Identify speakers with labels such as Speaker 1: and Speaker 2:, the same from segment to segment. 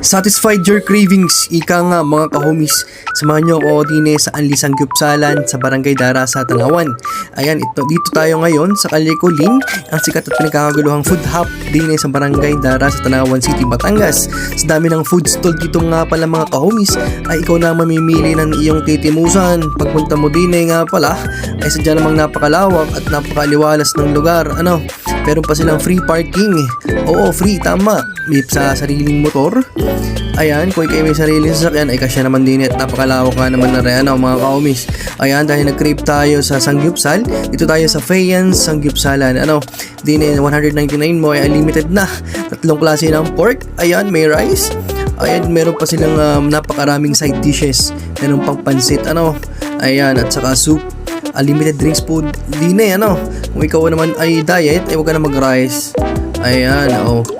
Speaker 1: Satisfied your cravings, ika nga mga kahomies. Samahan nyo ako din sa Anlisang Gyupsalan sa Barangay Dara sa Tanawan. Ayan, dito tayo ngayon sa Kalyekulin, ang sikat at pinagkakaguluhang food hub din sa Barangay Dara sa Tanawan City, Batangas. Sa dami ng food stall dito nga pala mga kahomies, ay ikaw na mamimili ng iyong titimusan. Pagpunta mo din nga pala, ay sadya namang napakalawak at napakaliwalas ng lugar. Meron pa silang free parking. Oo, free, tama. May sa sariling motor. Ayan, kung ikaw may sariling sasakyan ay kasya naman din at napakalawak nga naman na rin mga kaumis. Ayan, dahil nag-crave tayo sa Sangyupsal, dito tayo sa Fayans Sangyupsalan. Din 199 mo ay unlimited na. 3 klase ng pork. Ayan, may rice. Ayan, meron pa silang napakaraming side dishes. Meron pang pansit, ayan, at saka soup. Unlimited drinks po din kung ikaw naman ay diet, ay huwag ka na mag-rice. Ayan,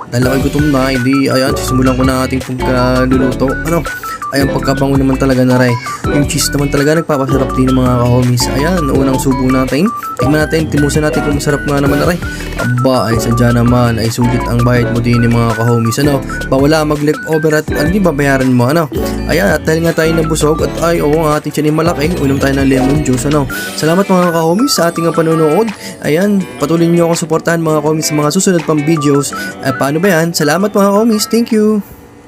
Speaker 1: dahil ako'y gutom na, ayan, sisimulan ko na ating pagkaluluto. Ayan, pagkabango naman talaga na rin. Yung cheese naman talaga nagpapasarap din ng mga kahomies. Ayan, unang subo natin. Tingnan natin, timusan natin kung masarap nga naman na rin. Aba, ay sadya naman, ay sulit ang bayad mo din ng mga kahomies. Bawala mag-leftover at hindi babayaran mo, Ayan, at dahil nga tayo nabusog at ang ating tiyan ay malaki, ulam tayo ng lemon juice, Salamat mga kahomies sa ating panonood. Ayan, patuloy niyo akong suportahan mga kahomies sa mga susunod pang videos. Paano ba yan? Salamat mga kahomies, thank you!